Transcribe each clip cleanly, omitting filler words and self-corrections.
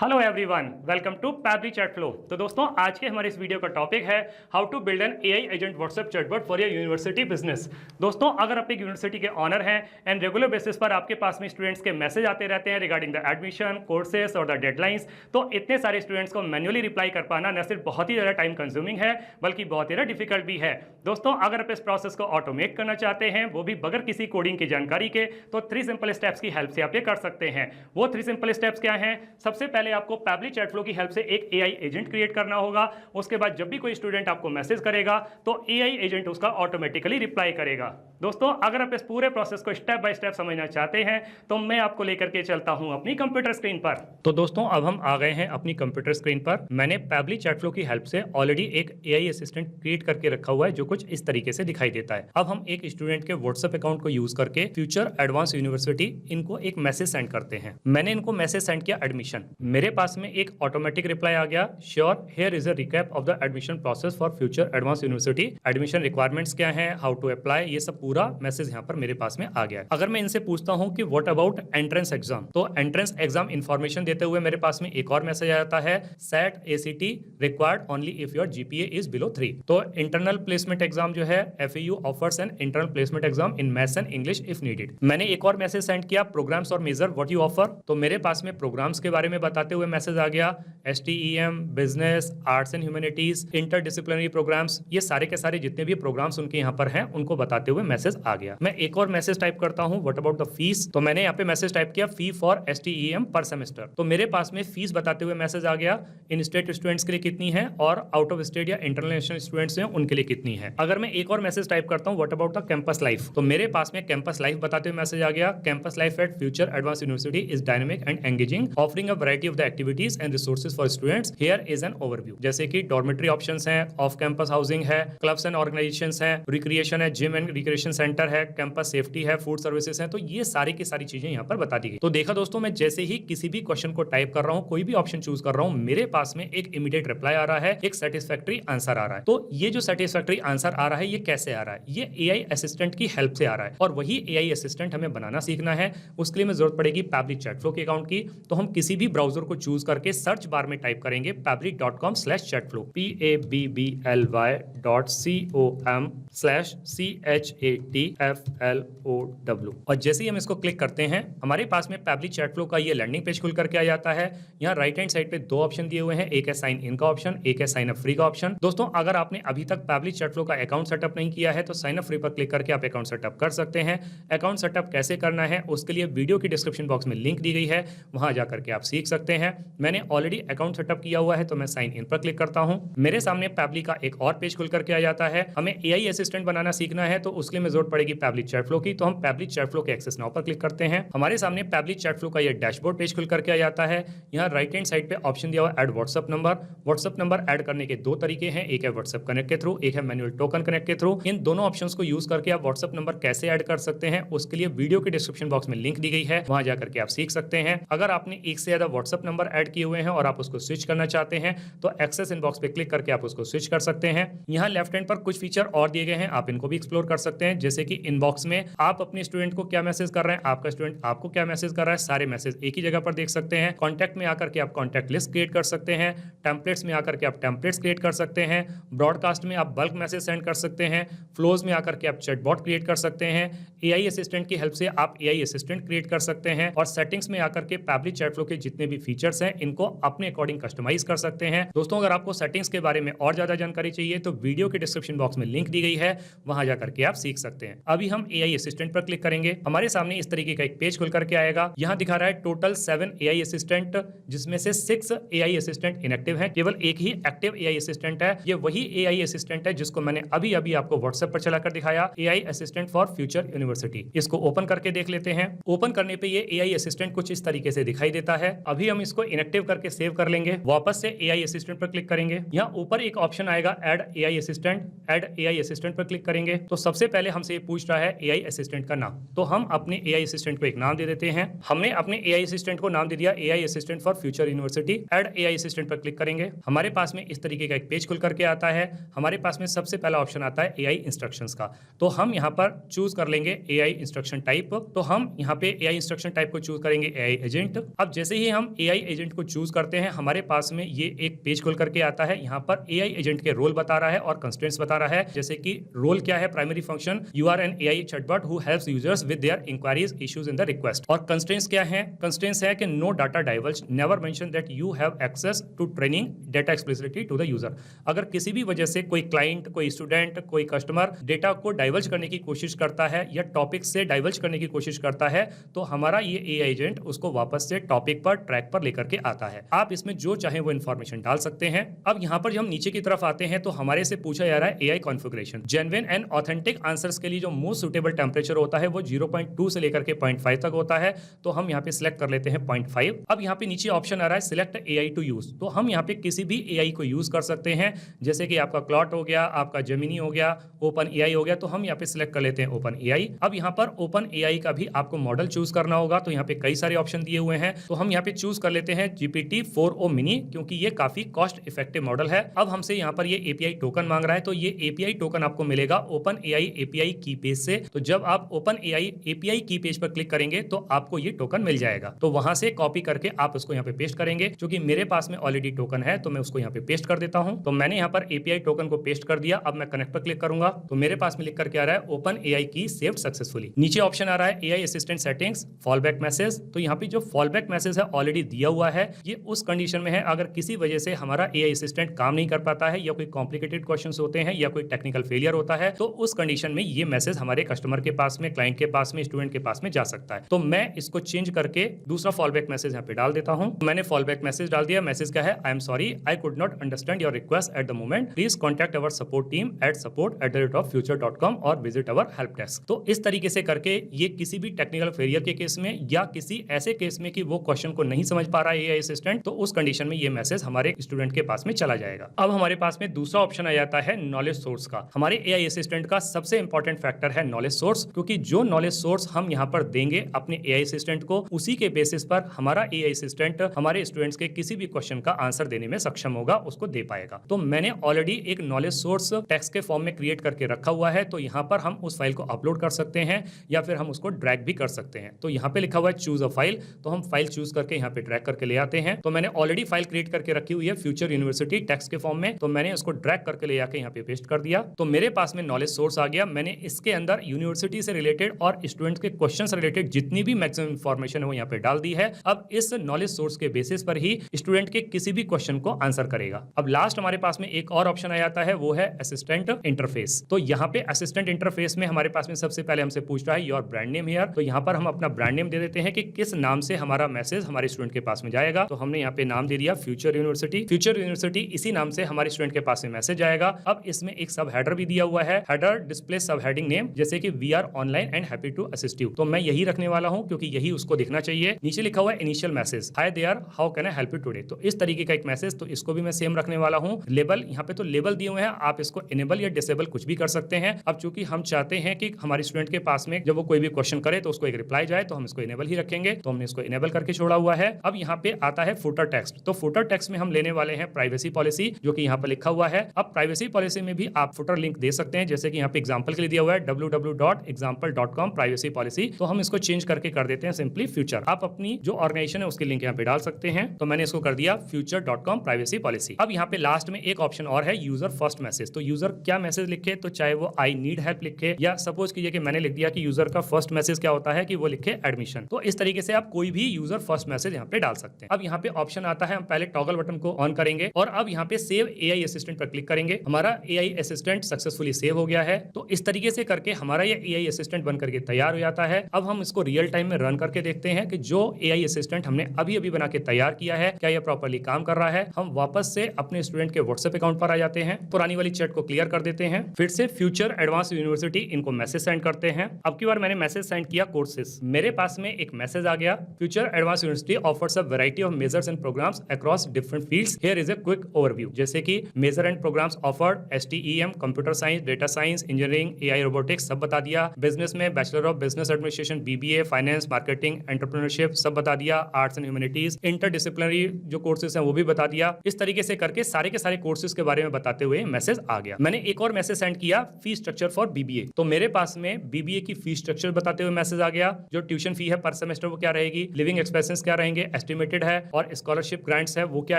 Hello everyone, welcome to Pabbly chat flow. तो दोस्तों, आज के हमारे इस वीडियो का टॉपिक है how to build an AI agent WhatsApp chatbot for your university business. दोस्तों, अगर आप एक यूनिवर्सिटी के ऑनर हैं एंड रेगुलर बेसिस पर आपके पास में स्टूडेंट्स के मैसेज आते रहते हैं रिगार्डिंग द एडमिशन, कोर्सेज और द डेडलाइंस, तो इतने सारे स्टूडेंट्स को मैन्युअली रिप्लाई कर पाना न सिर्फ बहुत ही ज़्यादा टाइम कंज्यूमिंग है बल्कि बहुत ही ज़्यादा डिफिकल्ट भी है। दोस्तों, अगर आप इस प्रोसेस को ऑटोमेट करना चाहते हैं, वो भी बगैर किसी कोडिंग की जानकारी के, तो 3 सिंपल स्टेप्स की हेल्प से आप ये कर सकते हैं। वो 3 सिंपल स्टेप्स क्या हैं? सबसे पहले आपको पैब्ली चैट फ्लो की हेल्प से एक एआई एजेंट क्रिएट करना होगा। उसके बाद जब भी कोई स्टूडेंट आपको मैसेज करेगा तो एआई एजेंट उसका ऑटोमेटिकली रिप्लाई करेगा। दोस्तों, अगर आप इस पूरे प्रोसेस को स्टेप बाय स्टेप समझना चाहते हैं तो मैं आपको लेकर के चलता हूं अपनी कंप्यूटर स्क्रीन पर। तो दोस्तों, अब हम आ गए हैं अपनी कंप्यूटर स्क्रीन पर। मैंने पैब्ली चैट फ्लो की हेल्प से ऑलरेडी एक एआई असिस्टेंट क्रिएट करके रखा हुआ है जो कुछ इस तरीके से दिखाई देता है। अब हम एक स्टूडेंट के व्हाट्सएप अकाउंट को यूज करके फ्यूचर एडवांस यूनिवर्सिटी इनको एक मैसेज सेंड करते हैं। मैंने इनको मैसेज सेंड किया एडमिशन। मेरे पास में एक ऑटोमेटिक रिप्लाई आ गया, sure here is a recap of the admission process for future advance university. Admission requirements क्या हैं, हाउ टू अप्लाई, ये सब पूरा मैसेज यहाँ पर मेरे पास में आ गया है। अगर मैं इनसे पूछता हूँ कि व्हाट अबाउट एंट्रेंस एग्जाम, तो एंट्रेंस एग्जाम इंफॉर्मेशन देते हुए मेरे पास में एक और मैसेज आ जाता है, SAT ACT required only if your GPA is below 3। तो इंटरनल प्लेसमेंट एग्जाम जो है, FAU offers an internal placement exam in maths and English if needed. मैंने एक और मैसेज सेंड किया, प्रोग्राम्स और मेजर व्हाट यू ऑफर। तो मेरे पास में प्रोग्राम्स के बारे में बताते हुए मैसेज आ गया, STEM, business, arts and humanities, interdisciplinary programs, ये सारे के सारे जितने भी प्रोग्राम्स उनके यहाँ पर हैं उनको बताते हुए मैसेज आ गया। मैं एक और मैसेज टाइप करता हूँ, व्हाट अबाउट द फीस। तो मैंने यहाँ पे मैसेज टाइप किया, फी फॉर STEM पर सेमेस्टर। तो मेरे पास में फीस बताते हुए मैसेज आ गया, इन स्टेट स्टूडेंट्स के लिए कितनी है और आउट ऑफ स्टेट या इंटरनेशनल स्टूडेंट्स हैं उनके लिए कितनी है। अगर मैं एक और मैसेज टाइप करता हूँ, what about the campus life, तो मेरे पास में कैंपस लाइफ बताते हुए मैसेज आ गया, campus life at Future advance university is dynamic and engaging, offering a variety of the activities and resources for students, here is an overview. जैसे कि डॉर्मेट्री ऑप्शंस हैं, ऑफ कैंपस हाउसिंग है, clubs and organisations हैं, recreation है, gym and recreation centre है, campus safety है, food services है। तो ये सारी की सारी चीजें यहाँ पर बता दी गई। तो देखा दोस्तों, मैं जैसे ही किसी भी क्वेश्चन को टाइप कर रहा हूँ, कोई भी ऑप्शन चूज कर रहा हूँ, मेरे पास में एक इमीडिएट रिप्लाई आ रहा है, एक सेटिस्फैक्टरी आंसर आ रहा है। तो ये जो सेटिस्फैक्टरी आंसर आ रहा है, ये कैसे आ रहा है? ये एआई असिस्टेंट की हेल्प से आ रहा है। और वही एआई असिस्टेंट हमें बनाना सीखना है। उसके लिए हमें जरूरत पड़ेगी पैब्ली चैट फ्लो के अकाउंट की। तो हम किसी भी ब्राउजर को चूज करके सर्च बार में टाइप करेंगे pabbly.com/chatflow, pabbly.com/chatflow। और जैसे ही हम इसको क्लिक करते हैं, हमारे पास में पैब्ली चैट फ्लो का ये लैंडिंग पेज खुल करके आ जाता है। यहाँ राइट हैंड साइड पे 2 ऑप्शन दिए हुए हैं, एक है साइन इन का ऑप्शन, एक है साइन अप फ्री का ऑप्शन। दोस्तों, अगर आपने अभी तक पैब्ली चैट फ्लो का अकाउंट सेटअप नहीं किया है तो साइन अप फ्री पर क्लिक करके आप अकाउंट सेटअप कर सकते हैं। अकाउंट सेटअप कैसे करना है उसके लिए वीडियो की डिस्क्रिप्शन बॉक्स में लिंक दी गई है, वहां जाकर के आप सीख सकते हैं। मैंने ऑलरेडी अकाउंट सेटअप किया हुआ है तो मैं साइन इन पर क्लिक करता हूं। मेरे सामने पैब्ली का एक और पेज खुल करके आ जाता है। हमें एआई असिस्टेंट बनाना सीखना है तो उसके लिए जरूरत पड़ेगी पैब्ली चैट फ्लो की। तो हम पैब्ली चैट फ्लो के एक्सेस नाउ पर क्लिक करते हैं। हमारे सामने पैब्ली चैट फ्लो का ये डैशबोर्ड पेज खुल करके आ जाता है। यहाँ राइट हैंड साइड पे ऑप्शन दिया हुआ add WhatsApp number. WhatsApp number add करने के 2 तरीके हैं, एक है व्हाट्सएप कनेक्ट के थ्रू, एक है मैनुअल टोकन कनेक्ट के थ्रू। इन दोनों ऑप्शंस को यूज करके आप व्हाट्सएप नंबर कैसे ऐड कर सकते हैं उसके लिए वीडियो के डिस्क्रिप्शन बॉक्स में लिंक दी गई है, वहां जाकर के आप सीख सकते हैं। अगर आपने एक से ज्यादा व्हाट्सएप नंबर ऐड किए हुए हैं और आप उसको स्विच करना चाहते हैं तो एक्सेस इनबॉक्स पे क्लिक करके आप उसको स्विच कर सकते हैं। यहाँ लेफ्ट हैंड पर कुछ फीचर और दिए गए हैं, आप इनको भी एक्सप्लोर कर सकते हैं। जैसे कि इनबॉक्स में आप अपने स्टूडेंट को क्या मैसेज कर रहे हैं, आपका स्टूडेंट आपको क्या मैसेज कर रहा है, सारे मैसेज एक ही जगह पर देख सकते हैं। कॉन्टैक्ट में आकर के आप कॉन्टैक्ट लिस्ट क्रिएट कर सकते हैं। टेम्पलेट्स में आकर के आप टेम्पलेट्स क्रिएट कर सकते हैं। ब्रॉडकास्ट में आप बल्क मैसेज सेंड कर सकते हैं। फ्लोज में आकर के आप चैटबॉट क्रिएट कर सकते हैं। एआई असिस्टेंट की हेल्प से आप एआई असिस्टेंट क्रिएट कर सकते हैं। और सेटिंग्स में आकर के पैब्ली चैट फ्लो के जितने भी फीचर्स हैं इनको अपने अकॉर्डिंग कस्टमाइज कर सकते हैं। दोस्तों, अगर आपको सेटिंग्स के बारे में और ज्यादा जानकारी चाहिए तो वीडियो के डिस्क्रिप्शन बॉक्स में लिंक दी गई है, वहां जाकर के आप सीख सकते हैं। अभी हम एआई असिस्टेंट पर क्लिक करेंगे। हमारे सामने इस तरीके का एक पेज खुल करके आएगा। यहाँ दिखा रहा है टोटल 7 एआई असिस्टेंट, जिसमें से 6 एआई असिस्टेंट इनएक्टिव है, केवल एक ही एक्टिव एआई असिस्टेंट है। ये वही एआई असिस्टेंट है जिसको मैंने अभी अभी आपको व्हाट्सएप पर चलाकर दिखाया, AI assistant for future university. इसको ओपन करके देख लेते हैं। ओपन करने पे ये एआई असिस्टेंट कुछ इस तरीके से दिखाई देता है। अभी हम इसको इनएक्टिव करके सेव कर लेंगे। वापस से एआई असिस्टेंट पर क्लिक करेंगे। यहाँ ऊपर एक ऑप्शन आएगा add AI assistant. Add AI assistant पर क्लिक करेंगे तो सबसे पहले हमसे ये पूछ रहा है एआई असिस्टेंट का नाम। तो हम अपने एआई असिस्टेंट को एक नाम दे देते हैं। हमने अपने एआई असिस्टेंट को नाम दे दिया AI assistant for future university. Add AI assistant पर क्लिक करेंगे। हमारे पास में इस तरीके का एक पेज खुल करके आता है। हमारे पास में सबसे पहला ऑप्शन आता है एआई इंस्ट्रक्शंस का। तो हम यहाँ पर चूज कर लेंगे एआई इंस्ट्रक्शन टाइप। तो हम यहाँ पे एआई इंस्ट्रक्शन टाइप को चूज करेंगे एआई एजेंट। अब जैसे ही हम एआई AI एजेंट को चूज करते हैं, हमारे पास में ये एक पेज खुल करके आता है। यहाँ पर AI एजेंट के रोल बता रहा है और कंस्ट्रेंट्स बता रहा है, जैसे कि रोल क्या है, primary function, you are an AI chatbot who helps users with their inquiries, issues in the request. और कंस्ट्रेंट्स क्या है? कंस्ट्रेंट्स है कि no data diverge, never mention that you have access to training data explicitly to the user. अगर किसी भी वजह से कोई क्लाइंट, कोई स्टूडेंट, कोई कस्टमर डेटा को डाइवर्ज करने की कोशिश करता है या टॉपिक से डाइवर्ज करने की कोशिश करता है, तो हमारा ये AI एजेंट उसको वापस से टॉपिक पर, ट्रैक पर लेकर के आता है। आप इसमें जो चाहे वो इंफॉर्मेशन डाल सकते हैं। अब यहाँ पर जब हम नीचे की तरफ आते हैं तो हमारे से पूछा जा रहा है AI configuration. Genuine and authentic answers के लिए जो मोस्ट सुटेबल टेम्परेचर होता है वो 0.2 से लेकर के 0.5 तक होता है, तो हम यहाँ पे सिलेक्ट कर लेते हैं 0.5। अब यहाँ पे नीचे ऑप्शन आ रहा है सिलेक्ट AI टू यूज, तो हम यहाँ पे किसी भी AI को यूज कर सकते हैं, जैसे कि आपका क्लॉट हो गया, आपका जेमिनी हो गया, ओपन AI हो गया, तो हम यहाँ पे सिलेक्ट कर लेते हैं ओपन AI। अब यहाँ पर ओपन AI का भी आपको मॉडल चूज करना होगा, तो यहाँ पे कई सारे ऑप्शन दिए हुए हैं, तो हम यहाँ पे चूज कर लेते हैं GPT-4o मिनी, क्योंकि ये काफी कॉस्ट इफेक्टिव मॉडल है। अब हमसे यहाँ पर ये API टोकन मांग रहा है, तो ये API टोकन आपको मिलेगा ओपन AI API की पेज से। तो जब आप ओपन AI API की पेज पर क्लिक करेंगे तो आपको ये टोकन मिल जाएगा, तो वहां से कॉपी करके आप उसको यहाँ पे पेस्ट करेंगे। क्योंकि मेरे पास में ऑलरेडी टोकन है तो मैं उसको यहाँ पे पेस्ट कर देता हूँ। तो मैंने यहाँ पर API टोकन को पेस्ट कर दिया। अब मैं कनेक्ट पर क्लिक करूंगा तो मेरे पास में लिख करके आ रहा है ओपन AI की सेव्ड सक्सेसफुली। नीचे ऑप्शन आ रहा है AI assistant settings, fallback message. तो यहाँ पे जो फॉलबैक मैसेज है ऑलरेडी दिया हुआ है, ये उस कंडीशन में है अगर किसी वजह से हमारा AI असिस्टेंट काम नहीं कर पाता है या कोई कॉम्प्लिकेटेड क्वेश्चंस होते हैं या कोई टेक्निकल फेलियर होता है, तो उस कंडीशन में ये मैसेज हमारे कस्टमर के पास में, क्लाइंट के पास में, स्टूडेंट के पास में जा सकता है। तो मैं इसको चेंज करके दूसरा फॉलबैक मैसेज यहाँ पे डाल देता हूँ। मैंने फॉलबैक मैसेज डाल दिया। मैसेज क्या है? I am sorry, I could not understand your request at the moment, please contact our support team at support@future.com और विजिट अवर हेल्प डेस्क। तो इस तरीके से करके ये किसी भी टेक्निकल फेलियर के केस में या किसी ऐसे केस में कि वो क्वेश्चन को नहीं समझ पा रहा है AI असिस्टेंट, तो उस कंडीशन में ये मैसेज हमारे स्टूडेंट के पास में चला जाएगा। अब हमारे पास में दूसरा ऑप्शन आ जाता है नॉलेज सोर्स का। हमारे AI असिस्टेंट का सबसे इंपॉर्टेंट फैक्टर है नॉलेज सोर्स, क्योंकि जो नॉलेज सोर्स हम यहाँ पर देंगे अपने AI असिस्टेंट को, उसी के बेसिस पर हमारा AI असिस्टेंट हमारे स्टूडेंट्स के किसी भी क्वेश्चन का आंसर देने में सक्षम होगा, उसको दे पाएगा। तो मैंने ऑलरेडी एक नॉलेज सोर्स टेक्स्ट के फॉर्म में क्रिएट करके रखा हुआ है, तो यहाँ पर हम उस फाइल को अपलोड कर सकते हैं या फिर हम उसको ड्रैग भी कर सकते हैं। तो यहाँ पे लिखा हुआ है चूज अ फाइल, तो हम फाइल चूज करके यहाँ पे ड्रैग करके ले आते हैं। तो मैंने ऑलरेडी फाइल क्रिएट करके रखी हुई है फ्यूचर यूनिवर्सिटी टेक्स्ट के फॉर्म में, तो मैंने उसको ड्रैग करके ले आके यहाँ पे पेस्ट कर दिया। तो मेरे पास में नॉलेज सोर्स आ गया। मैंने इसके अंदर यूनिवर्सिटी से रिलेटेड और स्टूडेंट्स के क्वेश्चन से रिलेटेड जितनी भी मैक्सिमम इंफॉर्मेशन है वो यहाँ पे डाल दी है। अब इस नॉलेज सोर्स के बेसिस पर ही स्टूडेंट के किसी भी क्वेश्चन को आंसर करेगा। अब लास्ट हमारे पास में एक और ऑप्शन आ जाता है, वो है असिस्टेंट इंटरफेस। तो यहाँ पे असिस्टेंट इंटरफेस में हमारे पास में सबसे पहले हमसे पूछ रहा है योर ब्रांड नेम हियर। तो यहाँ पर हम अपना ब्रांड नेम दे देते हैं कि किस नाम से हमारा मैसेज हमारे स्टूडेंट के पास में जाएगा। तो हमने यहाँ पे नाम दे दिया फ्यूचर यूनिवर्सिटी। फ्यूचर यूनिवर्सिटी इसी नाम से हमारे स्टूडेंट के पास में मैसेज जाएगा। अब इसमें एक सब हेडर भी दिया हुआ है, header display sub heading name, जैसे कि we are online and happy to assist you. तो मैं यही रखने वाला हूँ क्योंकि यही उसको दिखना चाहिए। नीचे लिखा हुआ है initial message, hi there, how can I help you today. तो इस तरीके का एक मैसेज, तो इसको भी मैं सेम रखने वाला हूँ। लेबल, यहाँ पे तो लेबल दिए हुए हैं, आप इसको इनेबल या डिसेबल कुछ भी कर सकते हैं। अब चूंकि हम चाहते हैं कि हमारे स्टूडेंट के पास में जब वो कोई भी क्वेश्चन करे तो उसको एक रिप्लाई जाए, तो हम इसको इनेबल ही रखेंगे। तो हमने इसको इनेबल करके छोड़ा हुआ है। अब यहाँ पे आता है फुटर टेक्स्ट। तो फुटर टेक्स्ट में हम लेने वाले हैं प्राइवेसी पॉलिसी, जो कि यहाँ पर लिखा हुआ है। अब प्राइवेसी पॉलिसी में भी आप फुटर लिंक दे सकते हैं, जैसे कि यहाँ पे एग्जांपल के लिए दिया हुआ है www.example.com प्राइवेसी पॉलिसी। तो हम इसको चेंज करके कर देते हैं सिंपली फ्यूचर। आप अपनी जो ऑर्गेनाइजेशन है उसकी लिंक यहाँ पे डाल सकते हैं। तो मैंने इसको कर दिया future.com प्राइवेसी पॉलिसी। अब यहाँ पे लास्ट में एक ऑप्शन और है यूजर फर्स्ट मैसेज। तो यूजर क्या मैसेज लिखे, तो चाहे वो आई नीड हेल्प लिखे या सपोज कीजिए कि मैंने लिख दिया कि यूजर का फर्स्ट मैसेज क्या होता है कि वो लिखे एडमिशन। तो इस तरीके से आप कोई भी यूजर फर्स्ट मैसेज यहाँ पे डाल सकते हैं। अब यहाँ पे ऑप्शन आता है, हम पहले टॉगल बटन को ऑन करेंगे और अब यहाँ पे सेव AI असिस्टेंट पर क्लिक करेंगे। हमारा AI असिस्टेंट सक्सेसफुली सेव हो गया है। तो इस तरीके से करके हमारा ये AI असिस्टेंट बन करके तैयार हो जाता है। अब हम इसको रियल टाइम में रन करके देखते हैं कि जो AI असिस्टेंट हमने अभी अभी बना के तैयार किया है, क्या ये प्रॉपर्ली काम कर रहा है। हम वापस से अपने स्टूडेंट के व्हाट्सएप अकाउंट पर आ जाते हैं, पुरानी वाली चैट को क्लियर कर देते हैं, फिर से फ्यूचर एडवांस यूनिवर्सिटी इनको मैसेज सेंड करते हैं। अब की बार मैंने मैसेज सेंड किया कोर्सेज। मेरे पास में एक मैसेज आ गया, future advance university offers a variety of majors and programs across different fields, here is a quick overview. जैसे कि major and programs offered STEM, computer science, data science, engineering, AI robotics सब बता दिया। Business में bachelor of business administration, BBA, finance, marketing, entrepreneurship सब बता दिया। Arts and humanities, interdisciplinary जो कोर्सेज हैं वो भी बता दिया। इस तरीके से करके सारे के सारे कोर्सेज के बारे में बताते हुए मैसेज आ गया। मैंने एक और मैसेज सेंड किया, फी स्ट्रक्चर फॉर BBA। तो मेरे पास में BBA की फी स्ट्रक्चर बताते हुए मैसेज आ गया, जो ट्यूशन फी है पर सेमेस्टर वो क्या रहेगी, लिविंग एक्सपेंसेस क्या रहेंगे, एस्टिमेटेड है और स्कॉलरशिप ग्रांट्स है वो क्या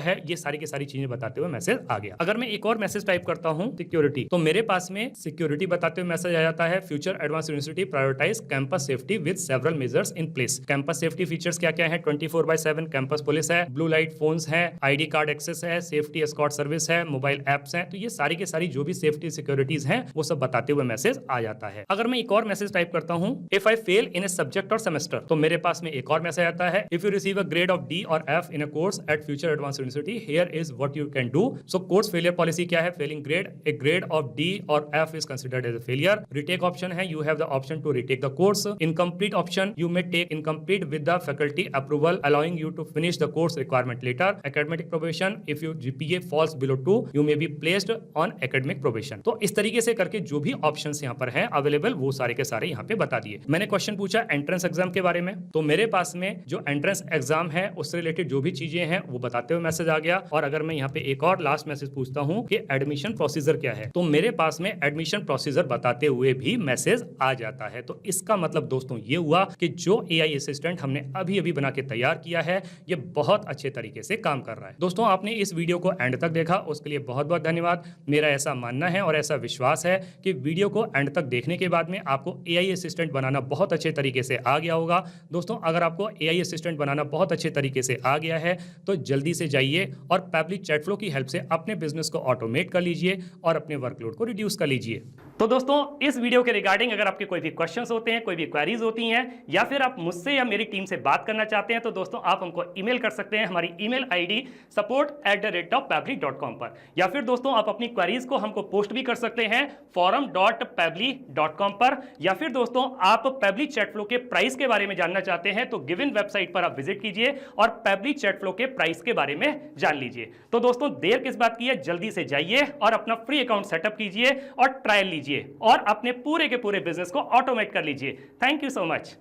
है, ये सारी की सारी चीजें बताते हुए मैसेज आ गया। अगर मैं एक और मैसेज टाइप करता हूं सिक्योरिटी, तो मेरे पास में सिक्योरिटी बताते हुए मैसेज आ जाता है। Future advance university prioritize campus safety with several measures in place. Campus safety features क्या क्या है, 24/7 कैंपस पुलिस है, ब्लू लाइट फोन्स है, आईडी कार्ड एक्सेस है, सेफ्टी एस्कॉर्ट सर्विस है, मोबाइल एप्स है। तो ये सारी के सारी जो भी सेफ्टी सिक्योरिटीज हैं वो सब बताते हुए मैसेज आ जाता है। अगर मैं एक और मैसेज टाइप करता हूं, if I fail in a subject or semester, तो मेरे पास में एक और मैसेज आता है, if you receive a grade of D or F in a course at Future advance University, here is what you can do. So course failure policy क्या है, failing grade, a grade of D or F is considered as a failure. Retake option है, you have the option to retake the course. Incomplete option, you may take incomplete with the faculty approval allowing you to finish the course requirement later. Academic probation, if you GPA falls below 2 you may be placed on academic probation. तो इस तरीके से करके जो भी options यहाँ पर हैं अवेलेबल वो सारे के सारे यहाँ पे बता दिए। मैंने क्वेश्चन पूछा एंट्रेंस एग्जाम के बारे में, तो मेरे पास में जो एंट्रेंस एग्जाम है उससे रिलेटेड जो भी चीजें हैं वो बताते हुए मैसेज आ गया। और अगर मैं यहाँ पे एक और लास्ट मैसेज पूछता हूँ कि एडमिशन प्रोसीजर क्या है, तो मेरे पास में एडमिशन प्रोसीजर बताते हुए भी मैसेज आ जाता है। तो इसका मतलब दोस्तों ये हुआ कि जो AI असिस्टेंट हमने अभी अभी बना के तैयार किया है ये बहुत अच्छे तरीके से काम कर रहा है। दोस्तों आपने इस वीडियो को एंड तक देखा उसके लिए बहुत बहुत धन्यवाद। मेरा ऐसा मानना है और ऐसा विश्वास है कि वीडियो को एंड तक देखने के बाद में आपको AI असिस्टेंट बनाना बहुत अच्छे तरीके से आ गया होगा। दोस्तों अगर आपको AI असिस्टेंट बनाना बहुत अच्छे तरीके से आ गया है तो जल्दी से जाइए और पैबली चैट फ्लो की हेल्प से अपने बिजनेस को ऑटोमेट कर लीजिए और अपने वर्कलोड को रिड्यूस कर लीजिए। तो दोस्तों इस वीडियो के रिगार्डिंग अगर आपके कोई भी क्वेश्चंस होते हैं, कोई भी क्वेरीज होती हैं या फिर आप मुझसे या मेरी टीम से बात करना चाहते हैं तो दोस्तों आप हमको ईमेल कर सकते हैं हमारी ईमेल ID support@pably.com पर, या फिर दोस्तों आप अपनी क्वेरीज को हमको पोस्ट भी कर सकते हैं forum.pably.com पर, या फिर दोस्तों आप पैबली चैट फ्लो के प्राइस के बारे में जानना चाहते हैं तो गिवन वेबसाइट पर आप विजिट कीजिए और पैबली चैट फ्लो के प्राइस के बारे में जान लीजिए। तो दोस्तों देर किस बात की है, जल्दी से जाइए और अपना फ्री अकाउंट सेटअप कीजिए और ट्रायल लीजिए और अपने पूरे के पूरे बिजनेस को ऑटोमेट कर लीजिए। Thank you so much.